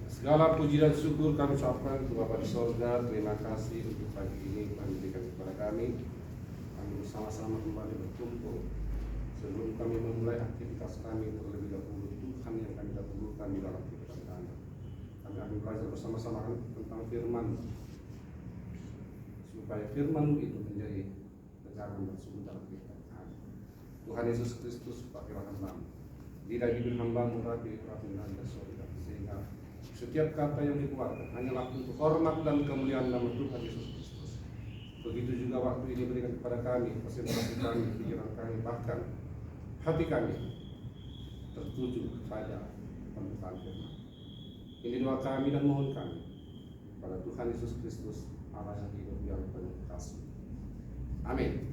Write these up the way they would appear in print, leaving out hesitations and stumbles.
Segala puji dan syukur kami ucapkan kepada Bapa di sorga. Terima kasih untuk pagi ini Tuhan berikan kepada kami. Kami bersama-sama kembali berkumpul. Sebelum kami memulai aktivitas kami, terlebih dahulu Tuhan yang kami dahulukan di dalam kehidupan kami. Kami akan belajar bersama-sama tentang firman, supaya firman itu menjadi pegangan dan sumber dalam kehidupan kami. Tuhan Yesus Kristus, pakailah hamba, lidah bibir hamba murapi dan sorga, sehingga setiap kata yang dikeluarkan hanyalah untuk hormat dan kemuliaan nama Tuhan Yesus Kristus. Begitu juga waktu ini berikan kepada kami, konsentrasi kami, pikiran kami, bahkan hati kami tertuju kepada pembukaan firman. Ini doa kami dan mohon kami pada Tuhan Yesus Kristus, Allah yang hidup yang penuh kasih. Amin.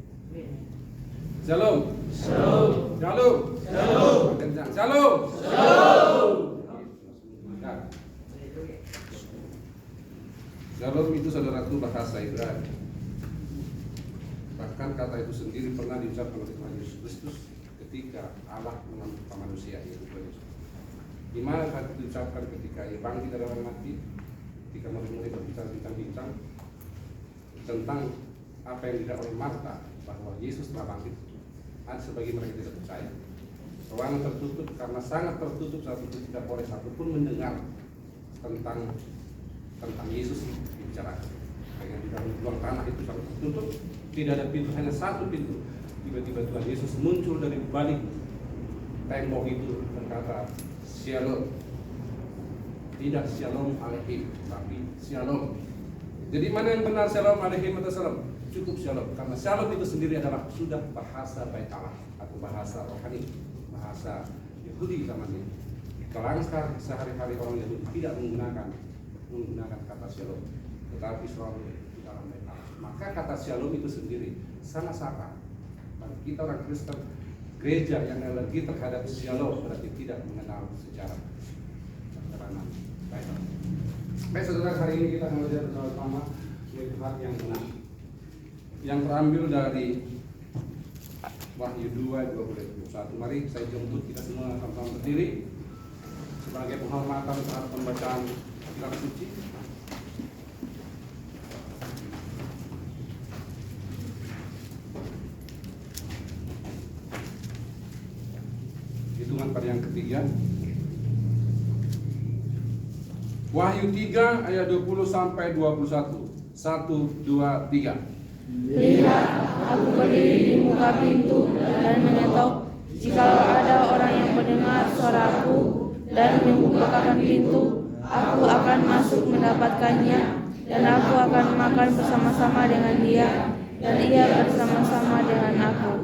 Shalom. Shalom. Shalom. Shalom. Shalom. Shalom. Shalom itu saudaraku bahasa Ibrani. Bahkan kata itu sendiri pernah diucapkan oleh Tuhan Yesus Kristus ketika Allah mengambil manusia, yaitu Tuhan Yesus. Di mana kata itu diucapkan ketika ia bangkit dari orang mati, ketika mulai berbicara bincang-bincang tentang apa yang dilihat oleh Marta, bahwa Yesus telah bangkit. Ada sebagian mereka tidak percaya. Ruangan tertutup karena sangat tertutup, satu pun tidak boleh satupun mendengar tentang Yesus dibicarakan. Dengan di dalam ruang tanah itu sangat tertutup, tidak ada pintu, hanya satu pintu. Tiba-tiba Tuhan Yesus muncul dari balik tembok itu berkata, Shalom. Tidak Shalom Aleichem, tapi Shalom. Jadi mana yang benar, Shalom Aleichem atau Shalom? Cukup Shalom, karena Shalom itu sendiri adalah sudah bahasa Bait Allah atau bahasa rohani, bahasa Yahudi zaman ini. Kalau sehari-hari orang Yahudi tidak menggunakan kata Shalom, tetapi selalu di dalam Bait Allah. Maka kata Shalom itu sendiri sangat saka. Bagi kita orang Kristen, gereja yang alergi terhadap Shalom berarti tidak mengenal sejarah perjalanan Bait Allah. Baik saudara, hari ini kita belajar bersama melihat yang benar, yang terambil dari Wahyu 2:20-21. Mari saya jemput kita semua sama-sama berdiri sebagai penghormatan terhadap pembacaan kitab suci. Hitungan pada yang ketiga. Wahyu 3 ayat 20 sampai 21. 1, 2, 3. Lihat, aku berdiri di muka pintu dan mengetok. Jikalau ada orang yang mendengar suaraku dan membukakan pintu, aku akan masuk mendapatkannya, dan aku akan makan bersama-sama dengan dia, dan ia bersama-sama dengan aku.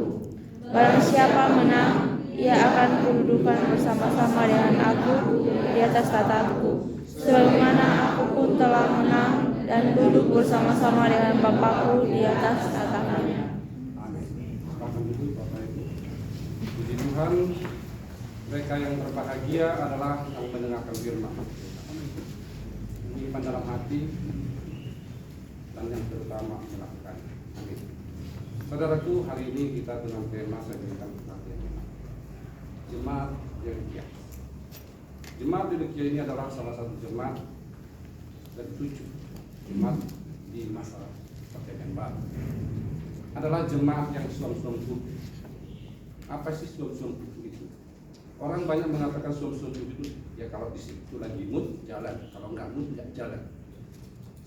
Barang siapa menang, ia akan kududukan bersama-sama dengan aku di atas tahtaku, sebagaimana aku pun telah menang dan duduk bersama-sama dengan Bapakku di atas tahta-Nya. Amin. Bahkan dulu Bapak Ibu, puji Tuhan, mereka yang berbahagia adalah yang mendengarkan firman, menyimpan dalam hati, dan yang terutama melakukan. Amin. Saudaraku, hari ini kita dengan tema saya berikan perhatian, jemaat Laodikia. Jemaat Laodikia ini adalah salah satu jemaat dari 7 jemaat di masa perjanjian baru. Adalah jemaat yang suam-suam tubuh. Apa sih suam-suam tubuh itu? Orang banyak mengatakan suam-suam tubuh itu, ya kalau di situ lagi mood jalan, kalau nggak mood nggak jalan.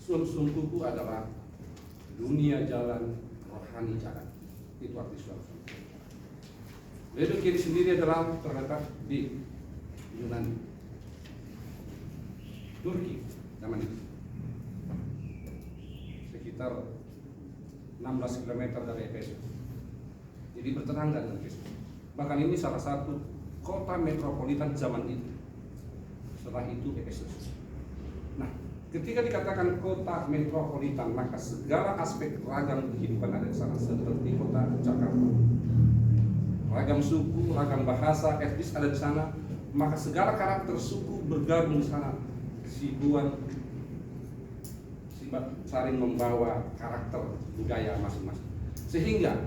Suam-suam tubuh adalah dunia jalan, rohani jalan. Itu arti suam-suam tubuh. Laodikia sendiri adalah terletak di Yunani, Turki zaman itu, sekitar 16 km dari Efesus. Jadi bertetangga dengan Efesus. Bahkan ini salah satu kota metropolitan zaman itu. Setelah itu Efesus. Nah, ketika dikatakan kota metropolitan, maka segala aspek ragam kehidupan ada di sana, seperti kota Jakarta. Ragam suku, ragam bahasa, etnis ada di sana. Maka segala karakter suku bergabung di sana. Sibuan saling membawa karakter budaya masing-masing, sehingga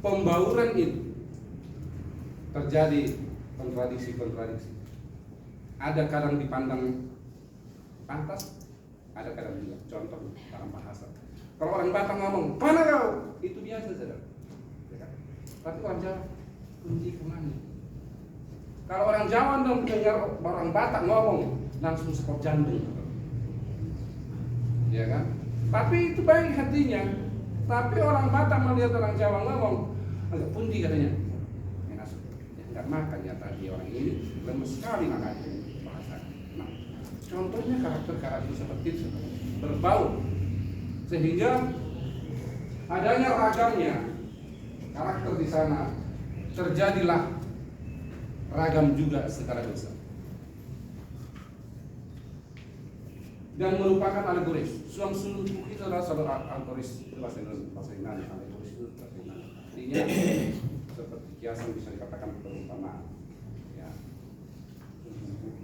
pembauran itu terjadi kontradiksi. Ada kadang dipandang pantas, ada kadang juga. Contoh dalam bahasa. Kalau orang Batak ngomong, "Mana kau?" Itu biasa saja. Ya kan? Tapi orang Jawa, "Kunci kemana?" Kalau orang Jawa dengar orang Batak ngomong, langsung sekop jantung. Ya kan? Tapi itu baik hatinya. Tapi orang Batak melihat orang Jawa ngomong, agak pundi katanya. Enggak makan ya tadi orang ini lemes sekali makannya bahasa. Nah, contohnya karakter seperti itu berbau sehingga adanya ragamnya karakter di sana terjadilah ragam juga secara dosa dan merupakan alegoris. Suang suluh itu adalah saudara alegoris bahasa Yunani. Alegoris itu bahasa Yunani. Artinya seperti kiasan, bisa dikatakan perumpamaan. Ya.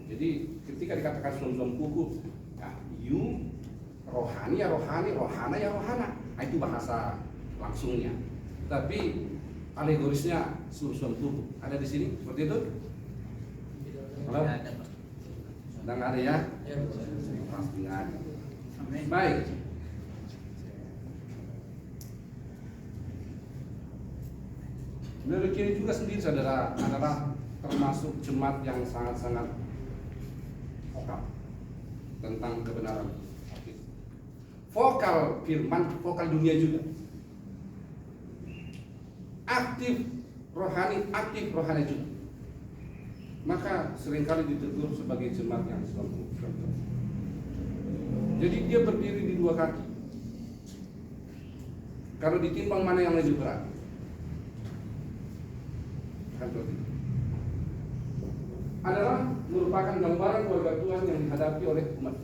Jadi ketika dikatakan suam kuku, ya, rohani ya rohani, rohana ya rohana. Nah, itu bahasa langsungnya. Tapi alegorisnya suam kuku. Ada di sini seperti itu? Halo? Sedang ada ya? Pasti ada. Baik. Menurut kini juga sendiri saudara adalah termasuk jemaat yang sangat-sangat vokal tentang kebenaran. Vokal firman, vokal dunia juga. Aktif rohani juga. Maka seringkali ditegur sebagai jemaat yang selalu. Jadi dia berdiri di dua kaki. Kalau ditimbang mana yang lebih berat? Adalah merupakan gambaran keluarga Tuhan yang dihadapi oleh umat.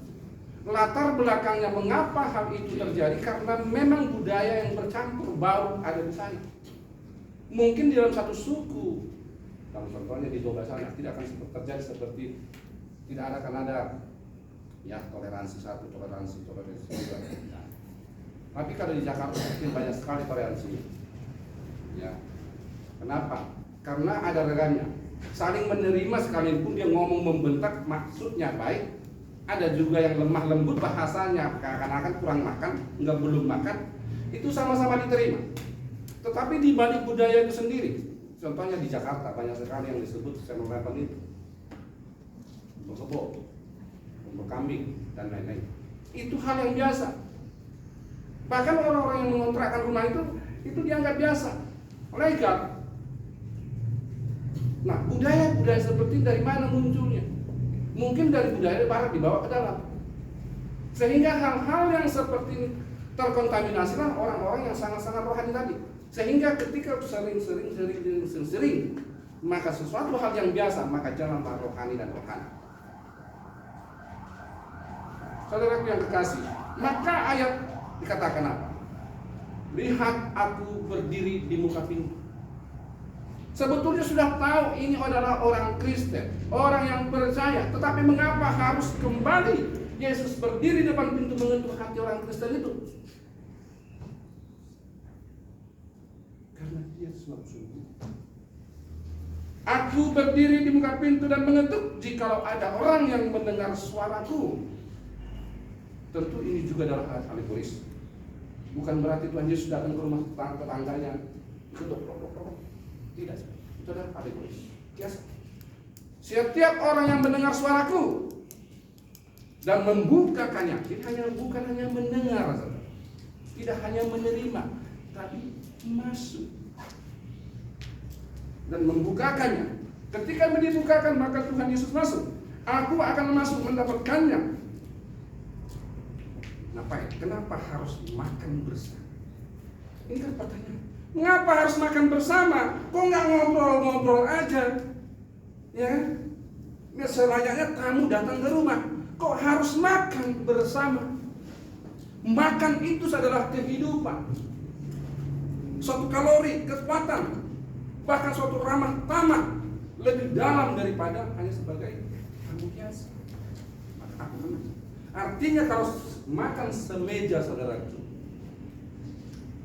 Latar belakangnya mengapa hal itu terjadi karena memang budaya yang bercampur baur ada di sana. Mungkin di dalam satu suku, dalam contohnya di Jawa sana tidak akan terjadi seperti tidak akan ada ya toleransi satu, toleransi dua. Nah, tapi kalau di Jakarta mungkin banyak sekali toleransi. Ya, kenapa? Karena ada regannya, saling menerima sekalipun dia ngomong membentak maksudnya baik. Ada juga yang lemah lembut bahasanya, seakan-akan kurang makan, belum makan, itu sama-sama diterima. Tetapi di balik budaya itu sendiri, contohnya di Jakarta banyak sekali yang disebut senolepan itu, kebo, kambing dan lain-lain. Itu hal yang biasa. Bahkan orang-orang yang mengontrakkan rumah itu dianggap biasa, legal. Nah, budaya seperti dari mana munculnya? Mungkin dari budaya barat dibawa ke dalam. Sehingga hal-hal yang seperti ini terkontaminasilah orang-orang yang sangat-sangat rohani tadi. Sehingga ketika sering, maka sesuatu hal yang biasa, maka janganlah rohani dan rohani. Saudaraku yang kekasih, maka ayat dikatakan apa? Lihat aku berdiri di muka pintu. Sebetulnya sudah tahu ini adalah orang Kristen, orang yang percaya. Tetapi mengapa harus kembali Yesus berdiri depan pintu mengetuk hati orang Kristen itu? Karena dia sungguh-sungguh. Aku berdiri di muka pintu dan mengetuk. Jikalau ada orang yang mendengar suaraku. Tentu ini juga adalah alegoris. Bukan berarti Tuhan Yesus datang ke rumah tetangganya ketuk. Tidak, itu adalah alegoris. Biasa. Setiap orang yang mendengar suaraku dan membukakannya, bukan hanya mendengar, tidak hanya menerima, tapi masuk dan membukakannya. Ketika dibukakan maka Tuhan Yesus masuk. Aku akan masuk mendapatkannya. Kenapa harus makan bersama? Ini kan pertanyaan. Mengapa harus makan bersama? Kok nggak ngobrol-ngobrol aja? Ya, selayaknya tamu datang ke rumah. Kok harus makan bersama? Makan itu adalah kehidupan, suatu kalori, kekuatan, bahkan suatu ramah tamah lebih dalam daripada hanya sebagai tamu biasa. Artinya kalau makan semeja saudaraku,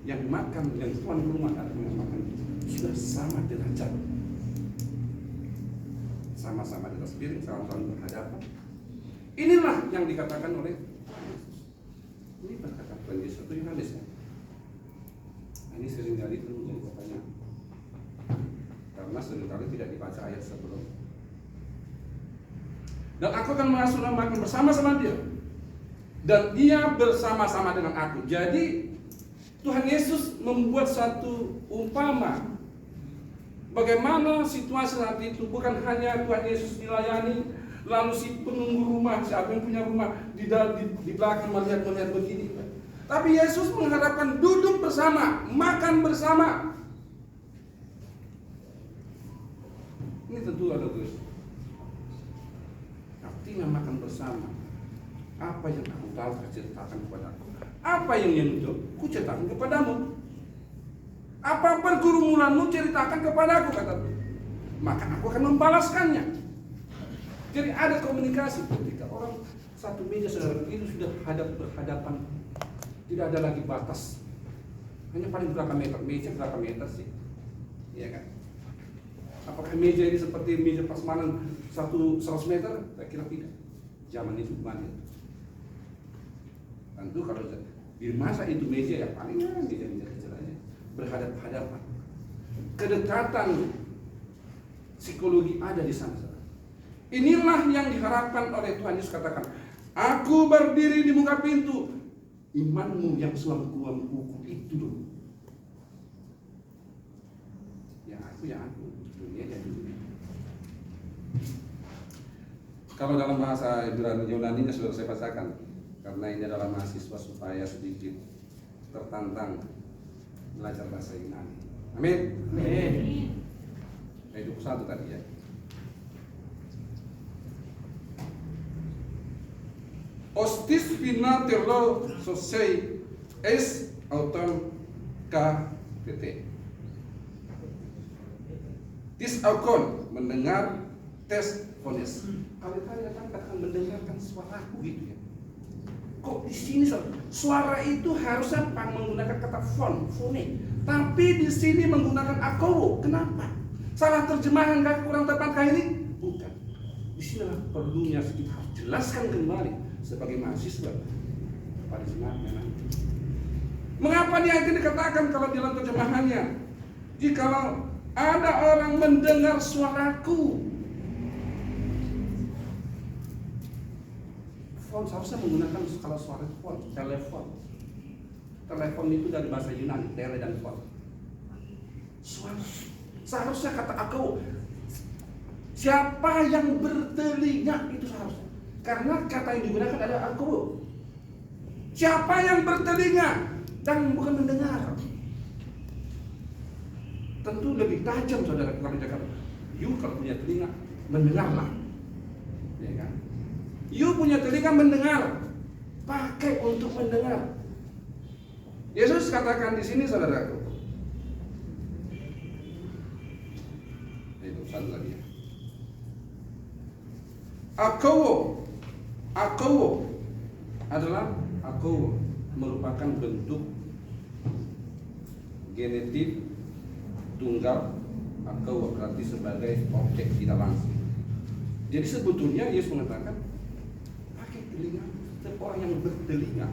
yang makan, yang tuan rumah yang makan sudah sama derajat. bersama-sama di atas piring, sama-sama berhadapan. Inilah yang dikatakan oleh Yesus. Ini perkataan Tuhan Yesus atau Yohanes ya? Ini seringkali itu menjadi pertanyaan, karena seringkali tidak dibaca ayat sebelum. Dan aku akan makan bersama-sama dia, dan dia bersama-sama dengan aku. Jadi Tuhan Yesus membuat satu umpama bagaimana situasi saat itu. Bukan hanya Tuhan Yesus dilayani, lalu si penunggu rumah, siapa yang punya rumah di belakang melihat begini. Tapi Yesus mengharapkan duduk bersama, makan bersama. Ini tentu ada Gus. Artinya makan bersama. Apa yang aku tahu ceritakan kepadaku. Apa yang muncul, ku ceritakan kepadamu. Apa pergumulanmu ceritakan kepadaku, kata Tuhan. Maka aku akan membalaskannya. Jadi ada komunikasi ketika orang satu meja saudara itu sudah berhadapan. Tidak ada lagi batas. Hanya paling berapa meter, meja berapa meter sih? Iya kan? Apakah meja ini seperti meja prasmanan 100 meter? Saya kira tidak. Zaman itu mana? Tentu kalau di masa itu meja ya paling meja kecil aja. Berhadap-hadapan. Kedekatan psikologi ada di sana. Inilah yang diharapkan oleh Tuhan Yesus katakan, aku berdiri di muka pintu. Imanmu yang suam-kuam kuku itu loh. Ya aku, dunia ya dunia. Kalau dalam bahasa Yunani-nya sudah saya bacakan, karena ini adalah mahasiswa supaya sedikit tertantang belajar bahasa Yunani. Amin. Amin. Ayat 21 tadi ya. Ostis fina terlo sosei es auton KPT. Tis aukon mendengar tes fones. Kalau kalian katakan mendengarkan suaraku gitu ya. Kok di sini suara itu harusnya menggunakan kata fone, tapi di sini menggunakan akowo. Kenapa? Salah terjemahan kah, kurang tepatkah ini? Bukan. Di sinilah perlunya kita harus jelaskan kembali sebagai mahasiswa pada jemaatnya nanti. Mengapa di ayat ini dikatakan kalau dalam terjemahannya, jikalau ada orang mendengar suaraku, phone seharusnya menggunakan kalau suara phone, telepon. Telepon itu dari bahasa Yunani, tele dan phone. Suara. Seharusnya kata aku, siapa yang bertelinga itu seharusnya. Karena kata yang digunakan adalah aku. Siapa yang bertelinga dan bukan mendengar. Tentu lebih tajam saudara kalau dikatakan, you kalau punya telinga mendengarlah, ya kan? You punya telinga mendengar, pakai untuk mendengar. Yesus katakan di sini saudaraku. Itu satu lagi ya. Akowo adalah merupakan bentuk genetik tunggal. Akowo berarti sebagai objek tidak langsung. Jadi sebetulnya Yesus mengatakan pakai telinga, orang yang bertelinga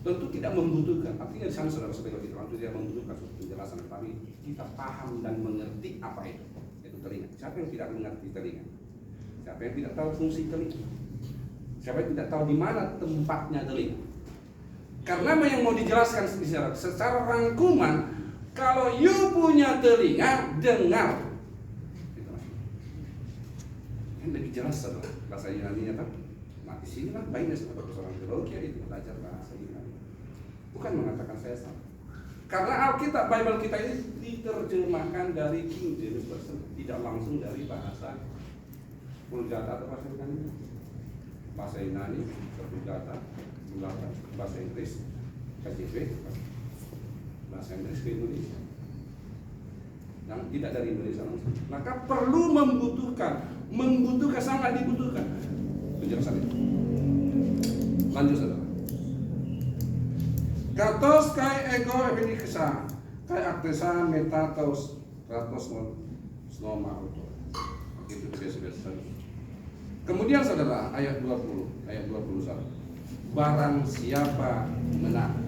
tentu tidak membutuhkan. Artinya di sana saudara-saudara kita tentu tidak membutuhkan penjelasan, tapi kita paham dan mengerti apa itu telinga. Siapa yang tidak mengerti telinga? Siapa yang tidak tahu fungsi telinga? Siapa yang tidak tahu di mana tempatnya telinga? Karena yang mau dijelaskan secara rangkuman, kalau you punya telinga, dengar. Ini lebih jelas saudara bahasa Yunani-nya kan. Nah di sini kan baiknya sebagai seorang teologi itu belajar bahasa Yunani. Bukan mengatakan saya salah. Karena Alkitab, Bible kita ini diterjemahkan dari King James Version, tidak langsung dari bahasa Vulgata atau bahasa Yunani. Bahasa Yunani, Vulgata, bahasa Inggris, KJV, bahasa Inggris ke Indonesia. Yang tidak dari Indonesia langsung. Maka perlu membutuhkan sangat dibutuhkan penjelasan itu. Lanjut saudara. Katos kai ego epinikesa kai aktesa metatos ratos snoma auto. Oke, Kemudian saudara, ayat 21. Barang siapa menang.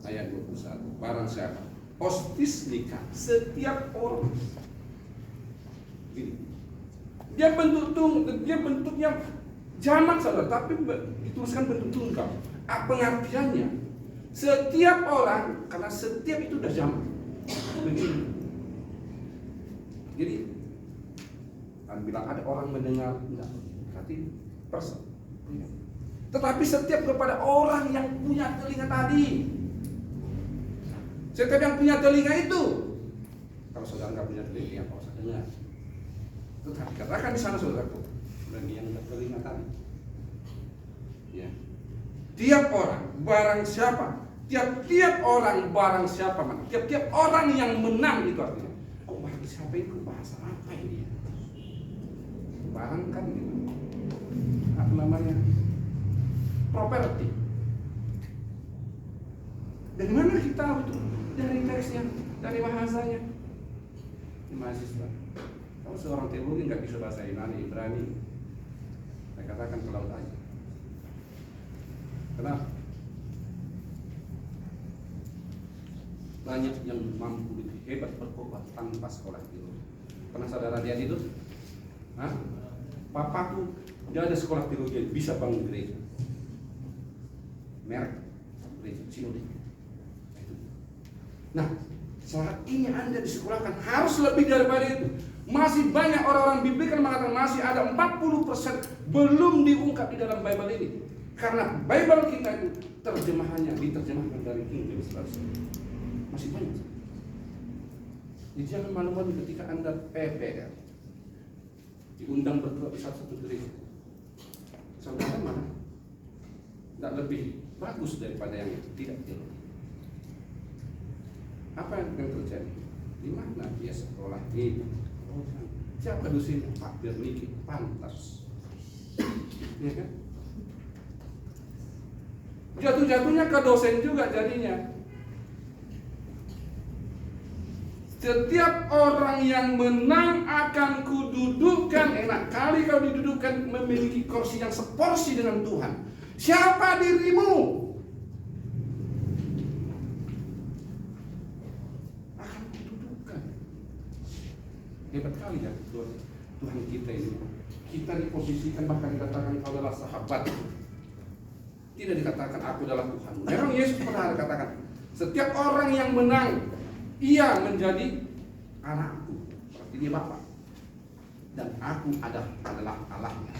Ayat 21. Barang siapa. Ostis nikah. Setiap orang. Gini. Dia bentuknya jamak saudara, tapi dituliskan bentuk tunggal. Pengertiannya, setiap orang, karena setiap itu udah jamak. Begini. Jadi bilang ada orang mendengar, enggak, berarti person. Tetapi setiap kepada orang yang punya telinga tadi. Setiap yang punya telinga itu. Kalau saudara nggak punya telinga, apa usah dengar. Tetapi katakan di sana saudaraku, bagi yang telinga tadi. Ya. Tiap orang, barang siapa, tiap-tiap orang barang siapa, tiap-tiap orang yang menang itu artinya. Kok bagi siapa itu bahasa apa ini? Barang kan gitu. Apa namanya? Properti. Dari mana kita tahu itu? Dari teksnya, dari bahasanya. Ini mahasiswa. Kalau seorang teologi nggak bisa bahasa Yunani, Ibrani, saya katakan ke laut aja. Kenapa? Banyak yang mampu lebih hebat berkhotbah tanpa sekolah teologi. Pernah saudara lihat itu? Hah? Papaku dia ada sekolah teologi, bisa bangun gereja. Merek gereja Sinode. Nah, saat ini Anda disekolahkan harus lebih daripada itu. Masih banyak orang-orang Biblik yang mengatakan masih ada 40% belum diungkap di dalam Bible ini. Karena Bible kita itu terjemahannya diterjemahkan dari King James Version. Masih banyak. Jadi jangan malu-malu ketika Anda PPR diundang berdoa di satu gereja. Saudara mana? Tidak lebih bagus daripada yang tidak teologi. Apa yang akan terjadi? Di mana dia sekolah ini? Siapa dosen? Pak Berniki, pantas. Ya kan? Jatuh-jatuhnya ke dosen juga jadinya. Setiap orang yang menang akan kududukan. Enak kali kalau didudukan memiliki kursi yang seporsi dengan Tuhan. Siapa dirimu? Akan kududukan. Hebat kali ya Tuhan kita ini. Kita diposisikan, bahkan dikatakan kau adalah sahabat. Tidak dikatakan aku adalah Tuhan. Memang Yesus pernah katakan, setiap orang yang menang, ia menjadi anakku, berarti dia Bapa. Dan aku adalah Allahnya,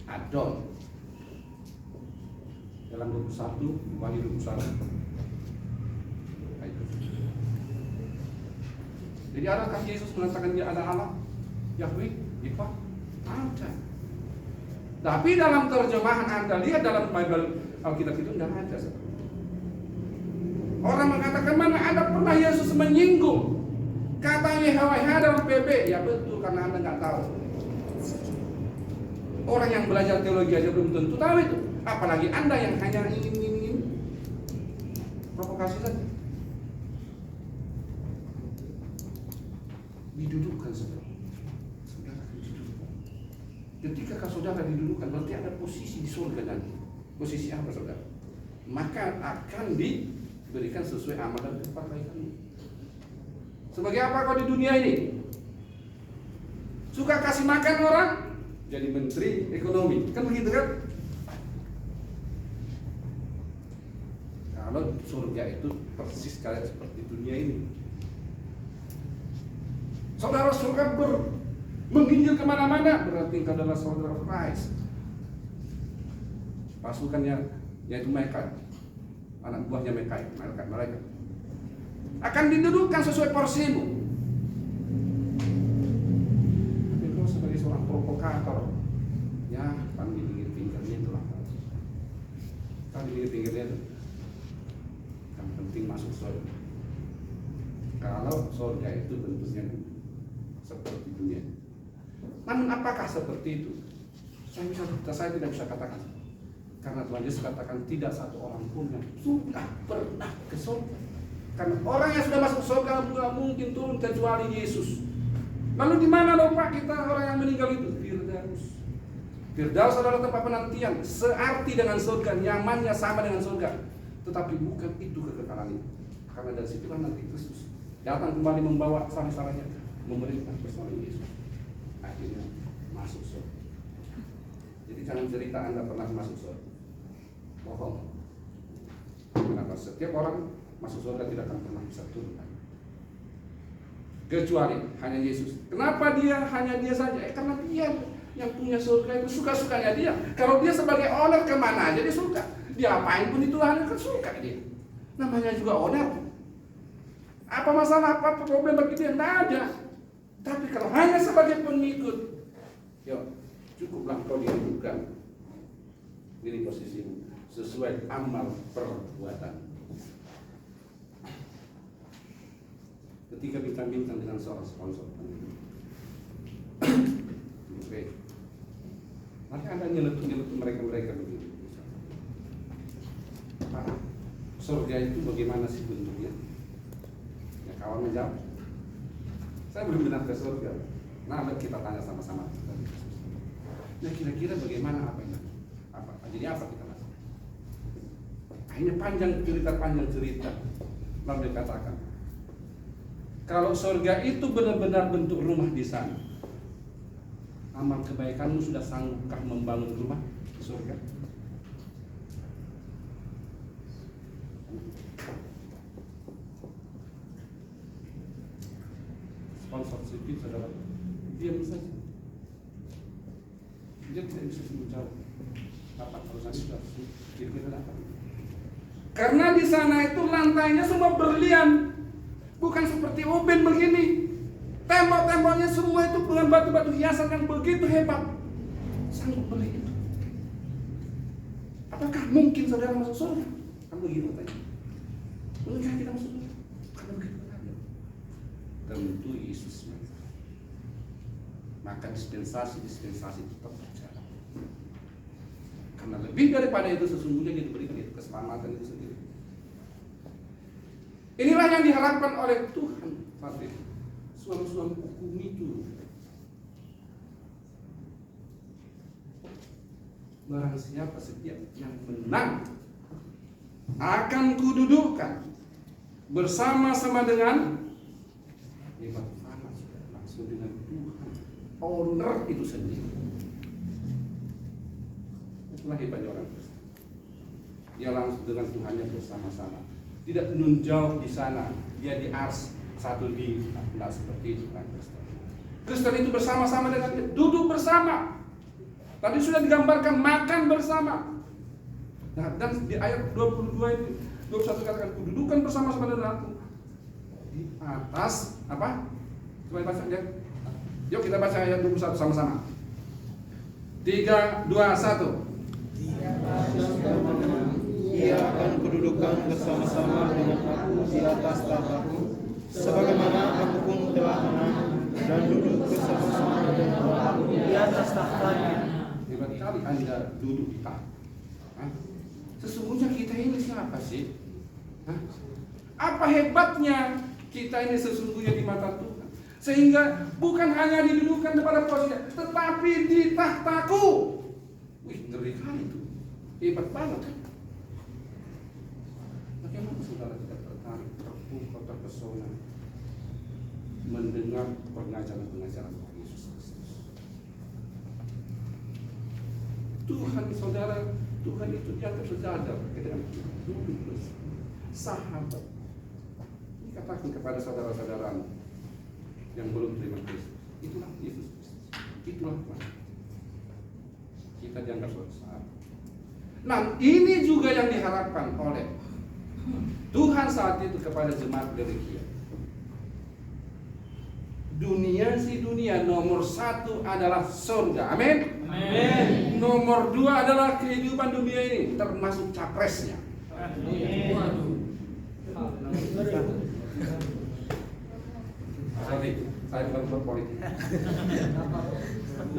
Adon. Dalam 21, Wahyu 21. Jadi adakah Yesus mengatakan dia ada Allah? Yahweh, Ipa? Ada. Tapi dalam terjemahan Anda lihat dalam Bible Alkitab itu tidak ada. Orang mengatakan mana ada pernah Yesus menyinggung kata YHWH dalam PB? Ya betul, karena Anda nggak tahu. Orang yang belajar teologi aja belum tentu tahu itu. Apalagi Anda yang hanya ingin provokasi saja. Didudukkan saudara. Saudara akan didudukkan. Ketika saudara didudukkan, berarti ada posisi di surga nanti. Posisi apa saudara? Maka akan diberikan sesuai amal dan kebaikanmu. Sebagai apa kau di dunia ini? Suka kasih makan orang? Jadi menteri ekonomi. Kan begitu kan? Kalau surga itu persis kayak seperti dunia ini. Saudara surga menginjil kemana-mana, berarti engkau adalah saudara Christ. Pasukannya yaitu mereka, anak buahnya mereka akan didudukkan sesuai porsimu. Tapi kalau sebagai seorang provokator, ya kan di pinggir-pinggirnya itulah. Kan di pinggir-pinggirnya itu. Yang penting masuk surga. Kalau surga itu bentuknya seperti dunia. Namun apakah seperti itu? Saya tidak bisa katakan. Karena Tuhan Yesus katakan tidak satu orang pun yang sudah pernah ke surga. Karena orang yang sudah masuk surga tidak mungkin turun kecuali Yesus. Lalu di mana dong Pak kita orang yang meninggal itu? Firdaus. Firdaus adalah tempat penantian, searti dengan surga, nyamannya sama dengan surga. Tetapi bukan itu kekekalan itu. Karena dari situlah nanti Kristus datang kembali membawa salah-salahnya, memerintah bersama Yesus. Akhirnya masuk surga. Jadi jangan cerita Anda pernah masuk surga. Bohong. Kenapa? Setiap orang masuk surga tidak akan pernah bisa turun. Kecuali hanya Yesus. Kenapa hanya dia saja? Karena dia yang punya surga itu suka-sukanya dia. Kalau dia sebagai owner kemana aja dia suka. Dia apain pun itu hanya kan suka dia. Namanya juga owner. Apa masalah, apa problem bagi dia? Tidak ada. Tapi kalau hanya sebagai pengikut, yuk, cukuplah kau dihidupkan. Ini posisimu sesuai amal perbuatan. Ketika bincang-bincang dengan seorang sponsor, oke, maka Anda nyeletuk mereka begini. Pak, surga itu bagaimana sih bentuknya? Ya kawan menjawab, saya belum pernah ke surga. Nah, kita tanya sama-sama. Nah, kira-kira bagaimana apa ini? Jadi apa kita lakukan? Akhirnya panjang cerita. Lalu dia katakan, kalau surga itu benar-benar bentuk rumah di sana, amal kebaikanmu sudah sanggupkah membangun rumah di surga? Sponsor sipil saudara, diam saja. Dia tidak bisa menjawab. Apa urusan itu? Kira-kira apa? Karena di sana itu lantainya semua berlian. Bukan seperti Ubin begini. Tembok-temboknya semua itu dengan batu-batu hiasan yang begitu hebat. Sanggup beli itu. Apakah mungkin saudara masuk surga? Kan begitu tanya. Mungkin kita masuk surga? Karena begitu tanya. Tentu Yesus. Maka dispensasi tetap berjalan. Karena lebih daripada itu sesungguhnya dia diberikan itu keselamatan itu sendiri. Inilah yang diharapkan oleh Tuhan. Suami-suami hukum itu. Barang siapa setiap yang menang akan kududukkan bersama-sama dengan hebat anak langsung dengan Tuhan. Owner itu sendiri. Itulah hebatnya orang Kristen. Dia langsung dengan Tuhannya bersama-sama. Tidak menjauh di sana, dia di ars satu di, tidak seperti itu kan Kristen. Kristen itu bersama-sama dengan dia, duduk bersama. Tadi sudah digambarkan makan bersama. Nah, dan di ayat 22 ini, 21 katakan kedudukan bersama-sama dengan aku di atas apa? Coba baca ya. Yuk kita baca ayat 21 sama-sama. 3, 2, 1. Ia akan kedudukan bersama-sama dengan aku di atas tahtaku, sebagaimana aku pun telah menang dan duduk bersama-sama dengan aku di atas tahtanya. Hebat kali Anda duduk di tahta. Sesungguhnya kita ini siapa sih? Apa hebatnya kita ini sesungguhnya di mata Tuhan? Sehingga bukan hanya didudukan kepada posisinya, tetapi di tahtaku. Wih, ngeri kali itu. Hebat banget kan? Bagaimana saudara tidak tertarik, terpukau, terpesona mendengar pengajaran-pengajaran Yesus Kristus? Tuhan saudara, Tuhan itu dianggap sejajar dengan duduk bersama sahabat. Ini katakan kepada saudara-saudaramu yang belum terima Kristus, itulah Yesus Kristus, itulah Tuhan. Kita dianggap sahabat. Nah, ini juga yang diharapkan oleh Tuhan saat itu kepada jemaat Laodikia. Dunia nomor 1 adalah surga. Amin. Amin. Nomor 2 adalah kehidupan dunia ini, termasuk capresnya. Sorry, saya bukan berpolitik.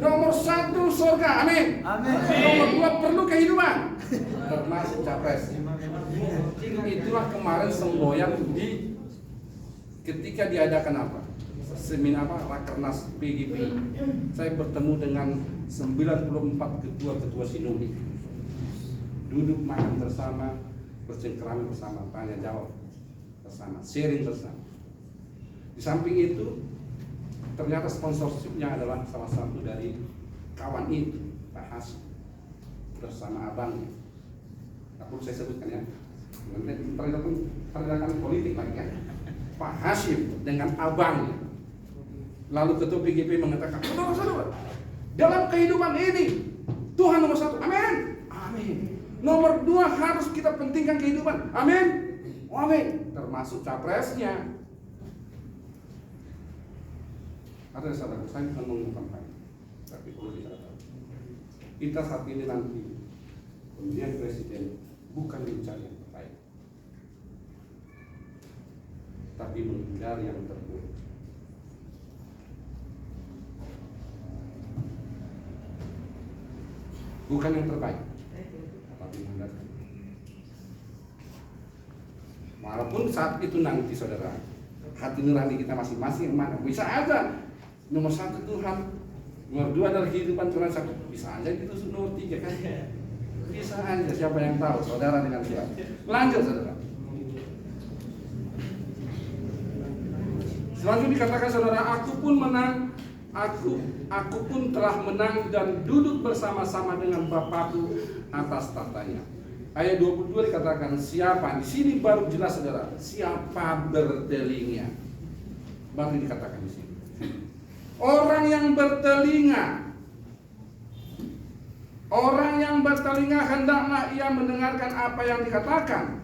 Nomor 1 surga, amin. Nomor 2 perlu kehidupan, termasuk capres. Itulah kemarin semboyan ketika diadakan apa? seminar Rakernas PGP, saya bertemu dengan 94 ketua-ketua sinode. Duduk makan bersama, bercengkerama bersama, tanya jawab bersama, sharing bersama. Di samping itu, ternyata sponsorshipnya adalah salah satu dari kawan itu, Pak Hasim, bersama abangnya. Tak perlu saya sebutkan ya, nanti terlihat politik lagi ya. Pak Hasim dengan abangnya. Lalu ketua PGP mengatakan, saudara-saudara, dalam kehidupan ini Tuhan nomor satu, amin, amin. Nomor dua harus kita pentingkan kehidupan, amin, amin. Termasuk capresnya. Ada saudara, saya bukan mengungkapkan, tapi perlu dicatat. Kita saat ini nanti pemilihan presiden bukan mencari yang terbaik, tapi menghindari yang terburuk. Bukan yang terbaik, tapi menghindari. Walaupun saat itu nanti saudara, hati nurani kita masing-masing yang mana? Bisa aja nomor satu Tuhan, nomor dua adalah kehidupan Tuhan satu. Bisa aja gitu nomor tiga kan? Bisa aja, siapa yang tahu? Saudara dengan Tuhan. Lanjut saudara. Selanjutnya dikatakan saudara, aku pun menang, aku pun telah menang dan duduk bersama-sama dengan Bapakku atas tahtanya. Ayat 22 dikatakan siapa? Di sini baru jelas saudara, siapa bertelinga. Baru dikatakan di sini. Orang yang bertelinga, orang yang bertelinga hendaklah ia mendengarkan apa yang dikatakan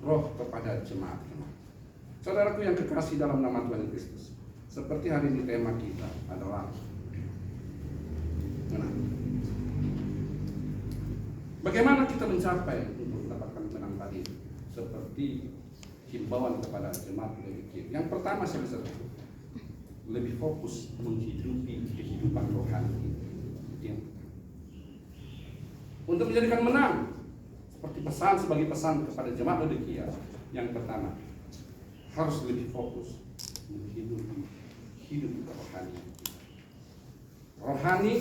Roh kepada jemaat. Saudaraku yang kekasih dalam nama Tuhan Kristus, seperti hari ini tema kita adalah menang. Bagaimana kita mencapai untuk mendapatkan menang tadi? Seperti himbauan kepada jemaat lebih. Yang pertama saya bisa lebih fokus menghidupi kehidupan rohani. Untuk menjadikan menang, seperti pesan sebagai pesan kepada jemaat Laodikia, yang pertama harus lebih fokus menghidupi hidup rohani. Rohani,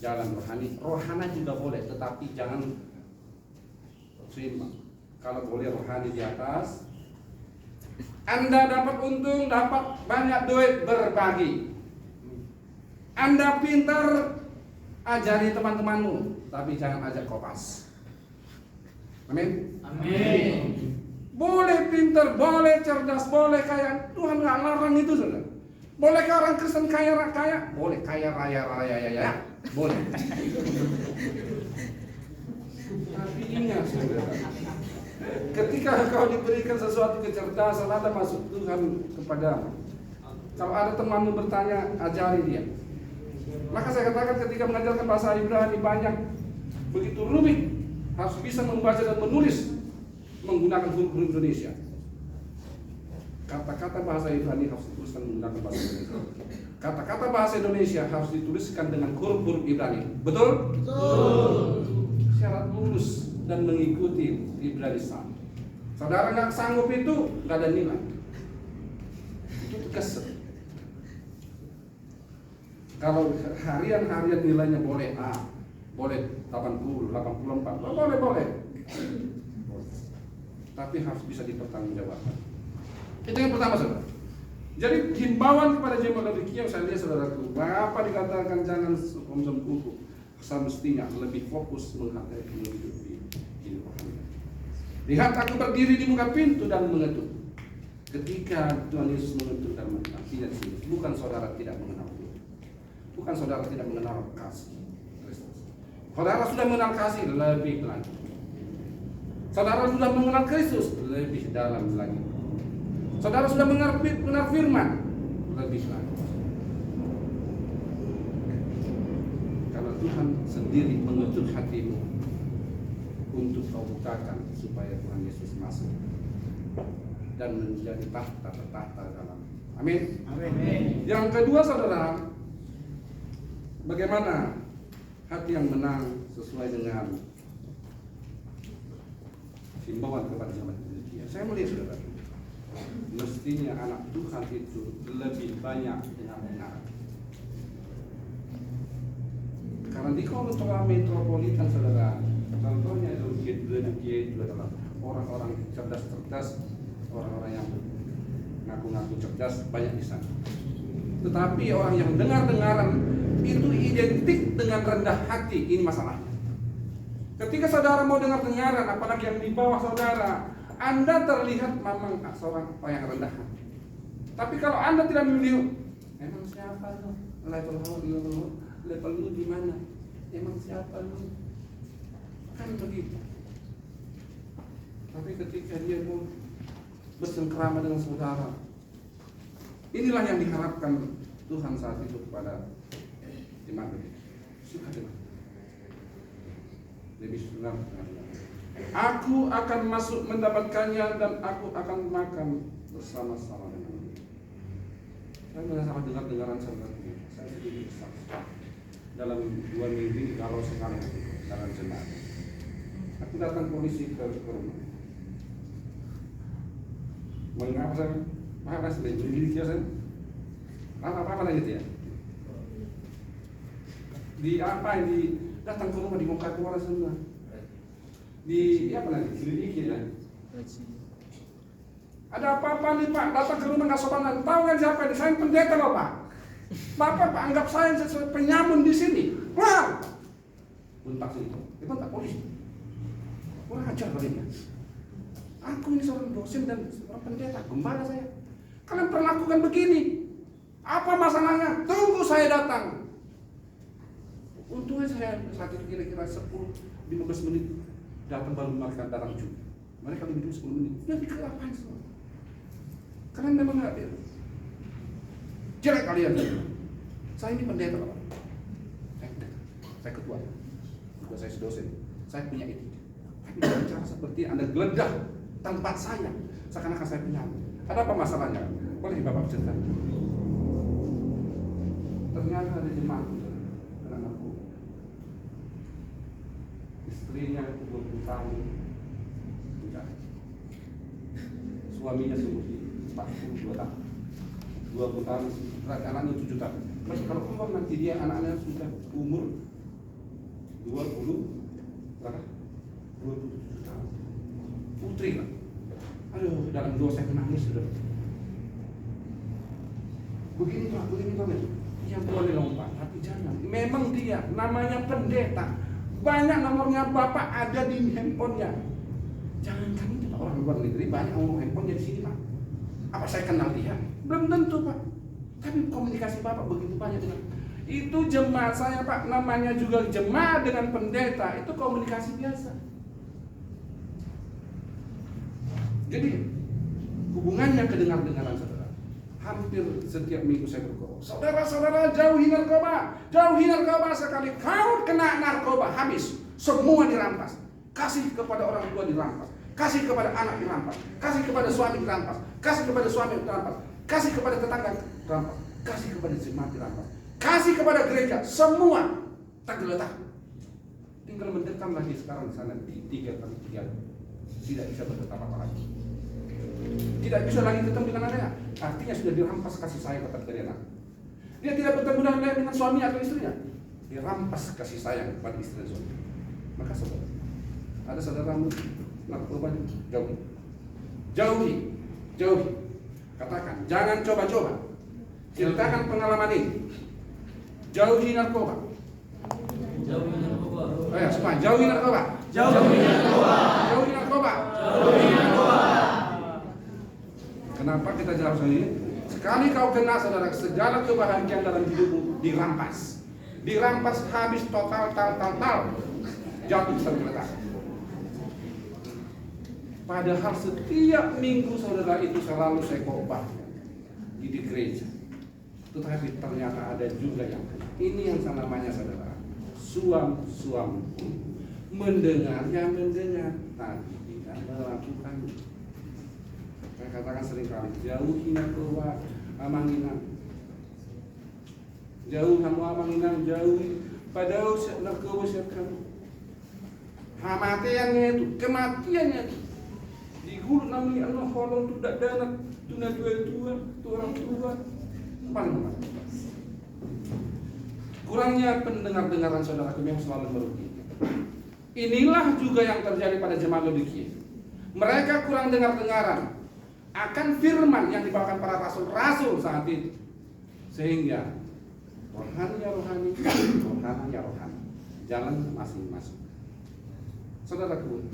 jalan rohani, rohana juga boleh, tetapi jangan seimbang. Kalau boleh rohani di atas, Anda dapat untung, dapat banyak duit, berbagi. Anda pintar, ajari teman-temanmu, tapi jangan ajak kopas. Amin. Amin. Boleh pintar, boleh cerdas, boleh kaya, Tuhan nggak larang itu saudara. Boleh orang Kristen kaya, boleh kaya raya, boleh. Tapi ingat saudara, ketika kau diberikan sesuatu kecerdasan, ada masuk Tuhan kepadamu. Kalau ada temanmu bertanya, ajari dia. Maka saya katakan ketika mengajarkan bahasa Ibrani banyak, begitu rumit, harus bisa membaca dan menulis menggunakan huruf-huruf Indonesia. Kata-kata bahasa Ibrani harus dituliskan menggunakan bahasa Indonesia. Kata-kata bahasa Indonesia harus dituliskan dengan huruf-huruf Ibrani. Betul? Betul. Syarat lulus dan mengikuti Ibrani sama. Saudara nggak sanggup itu, nggak ada nilai. Itu tugas. Kalau harian nilainya boleh A, boleh 80, 84, boleh. Tapi harus bisa dipertanggungjawabkan. Itu yang pertama saudara. Jadi himbauan kepada jemaat Laodikia saya lihat saudaraku, apa dikatakan jangan konsum kuku, semestinya lebih fokus menghargai menghidupi hidup rohani. Lihat aku berdiri di muka pintu dan mengetuk. Ketika Tuhan Yesus mengetuk dan artinya di sini, bukan saudara tidak mengenal Tuhan, bukan saudara tidak mengenal kasih Kristus. Saudara sudah mengenal kasih lebih lagi. Saudara sudah mengenal Kristus lebih dalam lagi. Saudara sudah mengerti firman lebih lagi. Karena Tuhan sendiri mengetuk hatimu untuk kau bukakan supaya Tuhan Yesus masuk dan menjadi tahta dalam. Amin. Amin. Yang kedua saudara, bagaimana hati yang menang sesuai dengan himbauan kepada jemaat Laodikia. Saya melihat saudara, Mestinya anak Tuhan itu lebih banyak dengar. Karena di kota metropolitan saudara, contohnya itu adalah orang-orang cerdas, orang-orang yang ngaku-ngaku cerdas banyak di sana. Tetapi orang yang dengar-dengaran itu identik dengan rendah hati. Ini masalahnya. Ketika saudara mau dengar-dengaran, apalagi yang di bawah saudara, Anda terlihat memang seorang yang rendah hati. Tapi kalau Anda tidak memilih, emang siapa lu? Level lu di mana? Emang siapa lu? Kan begitu. Tapi ketika dia mau bersengkrama dengan saudara, inilah yang diharapkan Tuhan saat itu kepada jemaat. Suka dengar. Lebih senang. Aku akan masuk mendapatkannya dan aku akan makan bersama-sama dengan dia. Saya merasakan dengar-dengaran seperti itu. Saya sedikit saksi. Dalam 2 minggu ini kalau sekali dalam jemaat, aku datang polisi ke rumah. Mengapa saya? Mana sih? Jadi dia saya apa lagi dia? Di apa ini? Datang ke rumah di muka keluar semua. Di apa lagi? Selidiki ya. Ada apa-apa nih Pak? Datang ke rumah nggak sopan. Tahu kan siapa ini? Saya pendeta loh Pak. Bapak anggap saya sebagai penyamun di sini. Keluar. Bentak sini. Itu tak polisi. Kurang ajar kalian. Aku ini seorang dosen dan seorang pendeta, gembala saya. Kalian perlakukan begini. Apa masalahnya? Tunggu saya datang. Untungnya saya saat itu kira-kira 10-15 menit datang baru mereka datang juga. Mereka lebih dulu 10 menit. Sudah dikelapain semua. Kalian memang nggak adil. Jelek kalian. Saya ini pendeta Pak. Saya ketua. Juga saya dosen. Saya punya etika. Tapi dengan cara seperti Anda geledah tempat saya, seakan-akan saya penyamun. Ada apa masalahnya? Boleh Bapak cerita? Ternyata ada jemaat anakku, istrinya 20 tahun, suaminya sumur 42 tahun, 20 tahun, anaknya 7 tahun. Masih kalau keluar nanti dia anaknya sudah umur 27 tahun. Putri lah. Aduh, dalam doa saya menangis sudah. Begini Pak. Yang boleh lompat, tapi jangan. Memang dia namanya pendeta. Banyak nomornya Bapak ada di handphonenya. Jangan itu Pak, orang luar negeri banyak nomor handphonenya di sini Pak. Apa saya kenal dia? Belum tentu Pak. Tapi komunikasi Bapak begitu banyak dengan itu jemaat saya Pak, namanya juga jemaat dengan pendeta, itu komunikasi biasa. Jadi hubungannya kedengar-dengaran saudara. Hampir setiap minggu saya berkata, saudara-saudara jauhi narkoba sekali kau kena narkoba habis, semua dirampas. Kasih kepada orang tua dirampas, kasih kepada anak dirampas, kasih kepada suami dirampas, kasih kepada suami dirampas, kasih kepada tetangga dirampas, kasih kepada jemaat dirampas, kasih kepada gereja, semua tergeletak. Tinggal mendekam lagi sekarang di sana di 3x3, tidak bisa berdekat apa lagi. Tidak bisa lagi ketemu dengan anaknya. Artinya sudah dirampas kasih sayang kepada anak. Dia tidak bertemu dengan suami atau istrinya. Dirampas kasih sayang kepada istri dan suami. Maka saudara, ada saudaramu narkoba, jauhi. Katakan, jangan coba-coba. Ceritakan pengalaman ini. Jauhi narkoba. Oh ya, semua jauhi narkoba. Kenapa kita jawab ini? Sekali kau kena saudara, segala kebahagiaan dalam hidupmu dirampas habis total, jatuh tergeletak. Padahal setiap minggu saudara itu selalu saya khotbah di gereja. Tetapi ternyata ada juga yang kena. Ini yang namanya saudara, suam mendengar, tapi tidak melakukan. Saya katakan sering kali, jauhi narkoba, amanginang. Jauh kamu amanginang, jauhi. Padahal narkoba siapkan. Kematiannya itu. Di guru namanya Allah kolong itu tidak ada tuna tua, orang tua, paling mematikan. Kurangnya pendengar-dengaran saudaraku memang selalu merugikan. Inilah juga yang terjadi pada jemaat Laodikia. Mereka kurang dengar-dengaran akan firman yang dibawakan para rasul-rasul saat itu, sehingga rohani ya rohani, jalan masing-masing. Saudaraku,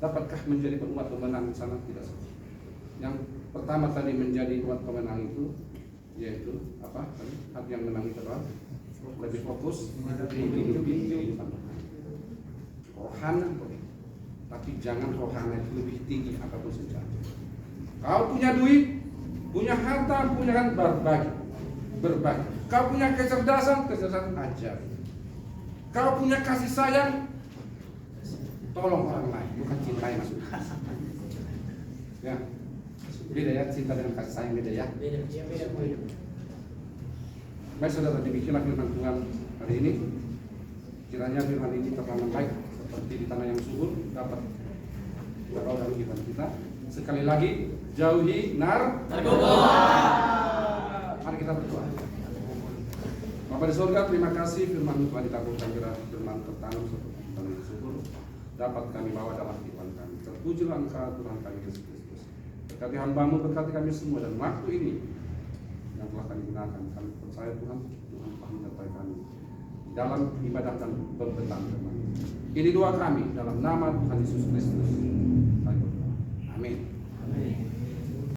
dapatkah menjadi umat pemenang di sana? Tidak. Yang pertama tadi menjadi umat pemenang itu, yaitu apa? Hati yang menang itu adalah lebih fokus lebih rohana boleh, tapi jangan rohana itu lebih tinggi apapun saja. Kau punya duit, punya harta, punya kan berbagi. Kau punya kecerdasan ajar. Kau punya kasih sayang, tolong orang lain, bukan cintai maksudnya. Ya, beda ya, cinta dengan kasih sayang beda ya. Beda. Baik saudara, demikianlah firman Tuhan hari ini. Kiranya firman ini tertanam baik seperti di tanah yang subur, dapat berkah dalam kehidupan kita. Sekali lagi, jauhi narkoba. Mari kita berdoa. Bapa di surga, terima kasih firman Tuhan ditaburkan firman tertanam seperti di tanah yang subur, dapat kami bawa dalam kehidupan kami. Terpujilah Engkau Tuhan kami Yesus Kristus. Berkati hamba-Mu, berkati kami semua, dan waktu ini yang telah kami gunakan, kami percaya Tuhan telah menyertai kami dalam ibadah dan pemberitaan firman. Ini doa kami dalam nama Tuhan Yesus Kristus. Amin.